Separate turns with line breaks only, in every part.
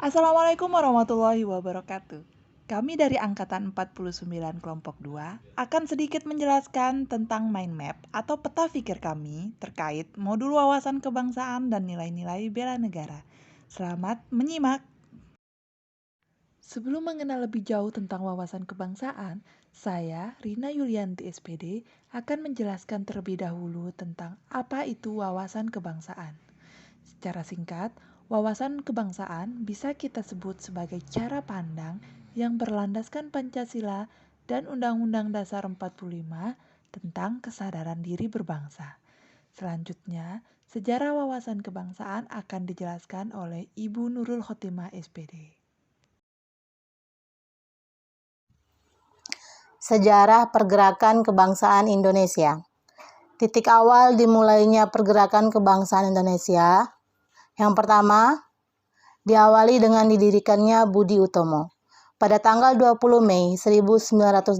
Assalamualaikum warahmatullahi wabarakatuh. Kami dari Angkatan 49 Kelompok 2 akan sedikit menjelaskan tentang mind map atau peta pikir kami terkait modul wawasan kebangsaan dan nilai-nilai bela negara. Selamat menyimak. Sebelum mengenal lebih jauh tentang wawasan kebangsaan, saya, Rina Yulianti SPD, akan menjelaskan terlebih dahulu tentang apa itu wawasan kebangsaan. Secara singkat, wawasan kebangsaan bisa kita sebut sebagai cara pandang yang berlandaskan Pancasila dan Undang-Undang Dasar 45 tentang kesadaran diri berbangsa. Selanjutnya, sejarah wawasan kebangsaan akan dijelaskan oleh Ibu Nurul Khotimah SPD.
Sejarah pergerakan kebangsaan Indonesia. Titik awal dimulainya pergerakan kebangsaan Indonesia. Yang pertama, diawali dengan didirikannya Budi Utomo. Pada tanggal 20 Mei 1908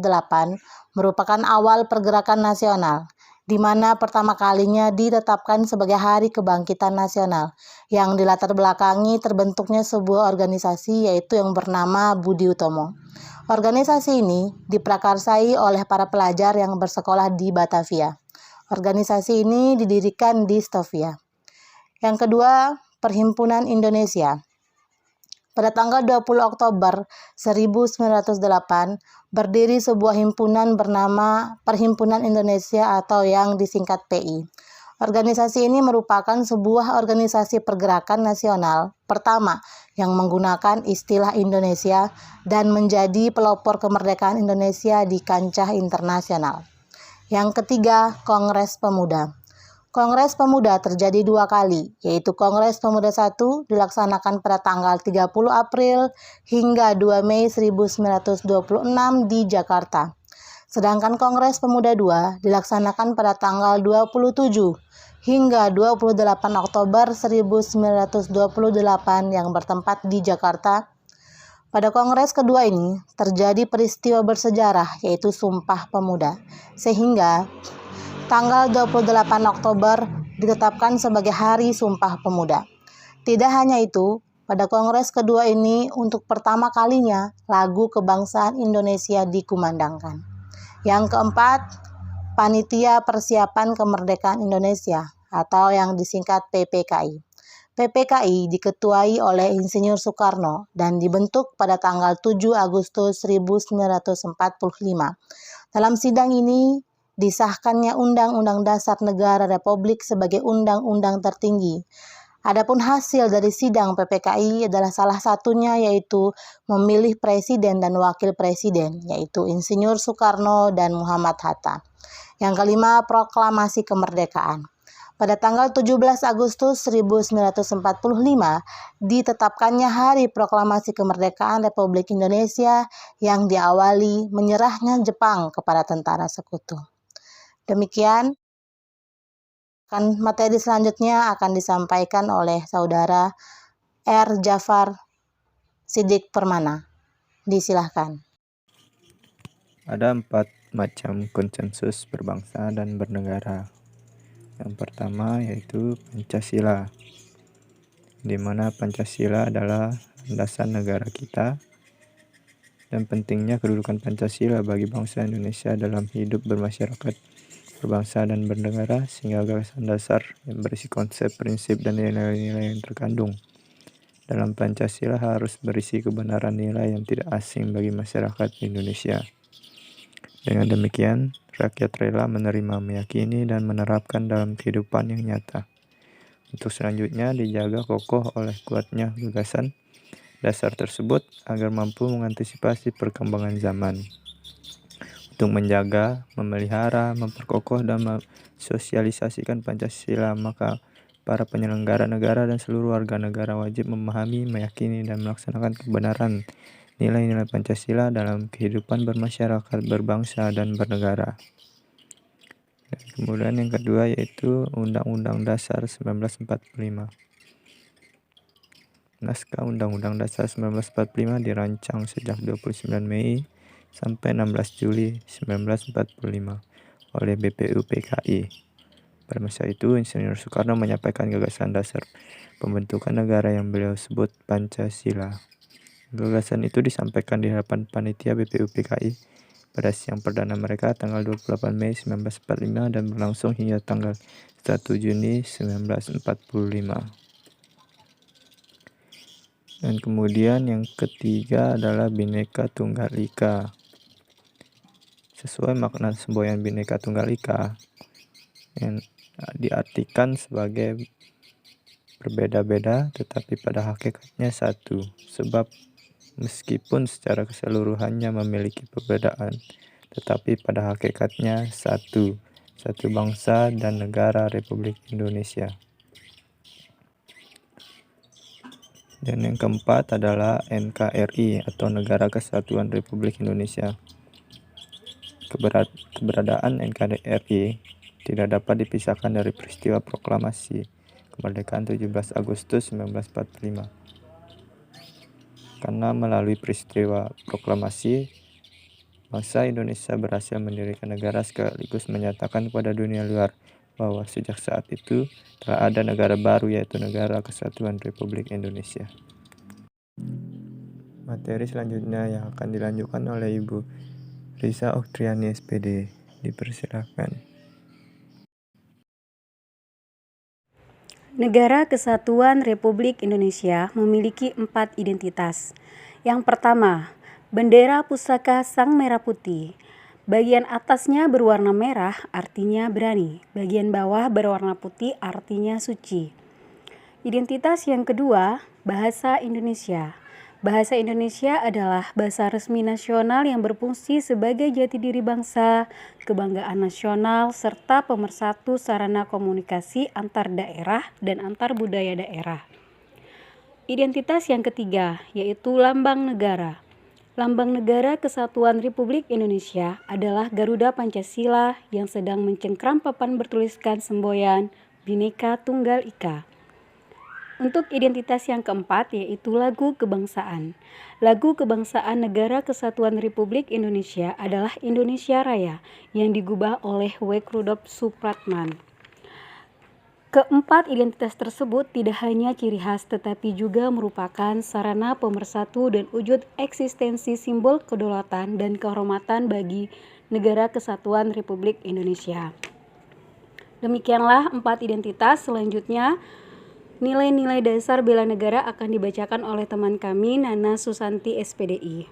merupakan awal pergerakan nasional, di mana pertama kalinya ditetapkan sebagai Hari Kebangkitan Nasional, yang dilatar belakangi terbentuknya sebuah organisasi yaitu yang bernama Budi Utomo. Organisasi ini diprakarsai oleh para pelajar yang bersekolah di Batavia. Organisasi ini didirikan di Stovia. Yang kedua, Perhimpunan Indonesia. Pada tanggal 20 Oktober 1908, berdiri sebuah himpunan bernama Perhimpunan Indonesia atau yang disingkat PI. Organisasi ini merupakan sebuah organisasi pergerakan nasional pertama yang menggunakan istilah Indonesia dan menjadi pelopor kemerdekaan Indonesia di kancah internasional. Yang ketiga, Kongres Pemuda. Kongres Pemuda terjadi dua kali, yaitu Kongres Pemuda 1 dilaksanakan pada tanggal 30 April hingga 2 Mei 1926 di Jakarta. Sedangkan Kongres Pemuda 2 dilaksanakan pada tanggal 27 hingga 28 Oktober 1928 yang bertempat di Jakarta. Pada kongres kedua ini terjadi peristiwa bersejarah yaitu Sumpah Pemuda, sehingga tanggal 28 Oktober ditetapkan sebagai Hari Sumpah Pemuda. Tidak hanya itu, pada kongres kedua ini untuk pertama kalinya lagu kebangsaan Indonesia dikumandangkan. Yang keempat, Panitia Persiapan Kemerdekaan Indonesia atau yang disingkat PPKI. PPKI diketuai oleh Insinyur Soekarno dan dibentuk pada tanggal 7 Agustus 1945. Dalam sidang ini disahkannya Undang-Undang Dasar Negara Republik sebagai undang-undang tertinggi. Adapun hasil dari sidang PPKI adalah salah satunya yaitu memilih presiden dan wakil presiden, yaitu Insinyur Soekarno dan Muhammad Hatta. Yang kelima, proklamasi kemerdekaan. Pada tanggal 17 Agustus 1945 ditetapkannya Hari Proklamasi Kemerdekaan Republik Indonesia yang diawali menyerahnya Jepang kepada tentara sekutu. Demikian, materi selanjutnya akan disampaikan oleh Saudara R. Jafar Sidik Permana. Disilahkan.
Ada 4 macam konsensus berbangsa dan bernegara. Yang pertama yaitu Pancasila, di mana Pancasila adalah landasan negara kita dan pentingnya kedudukan Pancasila bagi bangsa Indonesia dalam hidup bermasyarakat, berbangsa dan bernegara, sehingga gagasan dasar yang berisi konsep, prinsip, dan nilai-nilai yang terkandung dalam Pancasila harus berisi kebenaran nilai yang tidak asing bagi masyarakat Indonesia. Dengan demikian, rakyat rela menerima, meyakini, dan menerapkan dalam kehidupan yang nyata. Untuk selanjutnya dijaga kokoh oleh kuatnya gagasan dasar tersebut agar mampu mengantisipasi perkembangan zaman. Untuk menjaga, memelihara, memperkokoh, dan mensosialisasikan Pancasila, maka para penyelenggara negara dan seluruh warga negara wajib memahami, meyakini, dan melaksanakan kebenaran nilai-nilai Pancasila dalam kehidupan bermasyarakat, berbangsa, dan bernegara. Dan kemudian yang kedua yaitu Undang-Undang Dasar 1945. Naskah Undang-Undang Dasar 1945 dirancang sejak 29 Mei sampai 16 Juli 1945 oleh BPUPKI. Pada masa itu, Insinyur Soekarno menyampaikan gagasan dasar pembentukan negara yang beliau sebut Pancasila. Gagasan itu disampaikan di hadapan panitia BPUPKI pada sidang perdana mereka tanggal 28 Mei 1945 dan berlangsung hingga tanggal 1 Juni 1945. Dan kemudian yang ketiga adalah Bhinneka Tunggal Ika. Sesuai makna semboyan Bhinneka Tunggal Ika, yang diartikan sebagai berbeda-beda tetapi pada hakikatnya satu, sebab meskipun secara keseluruhannya memiliki perbedaan, tetapi pada hakikatnya satu bangsa dan negara Republik Indonesia. Dan yang keempat adalah NKRI atau Negara Kesatuan Republik Indonesia. Keberadaan NKRI tidak dapat dipisahkan dari peristiwa proklamasi kemerdekaan 17 Agustus 1945. Karena melalui peristiwa proklamasi, bangsa Indonesia berhasil mendirikan negara sekaligus menyatakan kepada dunia luar bahwa sejak saat itu telah ada negara baru, yaitu Negara Kesatuan Republik Indonesia. Materi selanjutnya yang akan dilanjutkan oleh Ibu Risa Oktriani SPD. Dipersilakan.
Negara Kesatuan Republik Indonesia memiliki 4 identitas. Yang pertama, bendera pusaka Sang Merah Putih. Bagian atasnya berwarna merah, artinya berani. Bagian bawah berwarna putih, artinya suci. Identitas yang kedua, bahasa Indonesia. Bahasa Indonesia adalah bahasa resmi nasional yang berfungsi sebagai jati diri bangsa, kebanggaan nasional, serta pemersatu sarana komunikasi antar daerah dan antar budaya daerah. Identitas yang ketiga, yaitu lambang negara. Lambang Negara Kesatuan Republik Indonesia adalah Garuda Pancasila yang sedang mencengkram papan bertuliskan semboyan Bhinneka Tunggal Ika. Untuk identitas yang keempat, yaitu lagu kebangsaan. Lagu kebangsaan Negara Kesatuan Republik Indonesia adalah Indonesia Raya yang digubah oleh W. Rudolf Supratman. Keempat identitas tersebut tidak hanya ciri khas tetapi juga merupakan sarana pemersatu dan wujud eksistensi simbol kedaulatan dan kehormatan bagi Negara Kesatuan Republik Indonesia. Demikianlah 4 identitas. Selanjutnya, nilai-nilai dasar bela negara akan dibacakan oleh teman kami, Nana Susanti, SPDI.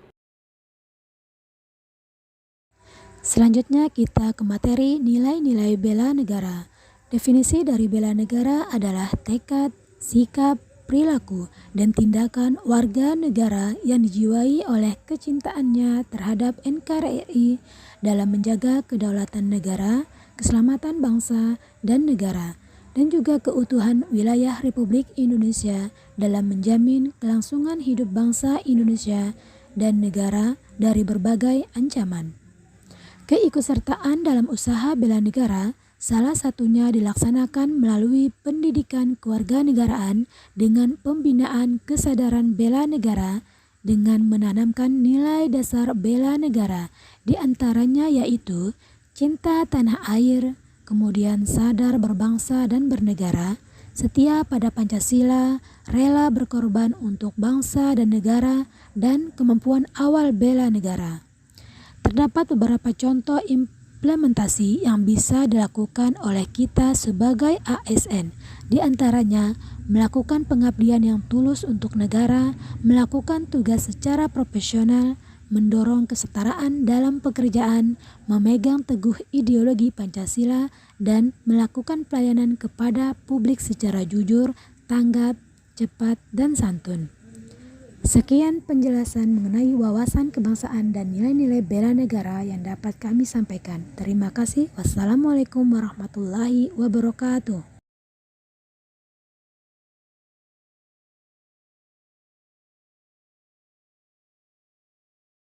Selanjutnya kita ke materi nilai-nilai bela negara. Definisi dari bela negara adalah tekad, sikap, perilaku, dan tindakan warga negara yang dijiwai oleh kecintaannya terhadap NKRI dalam menjaga kedaulatan negara, keselamatan bangsa dan negara, dan juga keutuhan wilayah Republik Indonesia dalam menjamin kelangsungan hidup bangsa Indonesia dan negara dari berbagai ancaman. Keikutsertaan dalam usaha bela negara salah satunya dilaksanakan melalui pendidikan kewarganegaraan dengan pembinaan kesadaran bela negara dengan menanamkan nilai dasar bela negara, di antaranya yaitu cinta tanah air, kemudian sadar berbangsa dan bernegara, setia pada Pancasila, rela berkorban untuk bangsa dan negara, dan kemampuan awal bela negara. Terdapat beberapa contoh implementasi yang bisa dilakukan oleh kita sebagai ASN, di antaranya melakukan pengabdian yang tulus untuk negara, melakukan tugas secara profesional, mendorong kesetaraan dalam pekerjaan, memegang teguh ideologi Pancasila, dan melakukan pelayanan kepada publik secara jujur, tanggap, cepat, dan santun. Sekian penjelasan mengenai wawasan kebangsaan dan nilai-nilai bela negara yang dapat kami sampaikan. Terima kasih. Wassalamualaikum warahmatullahi wabarakatuh.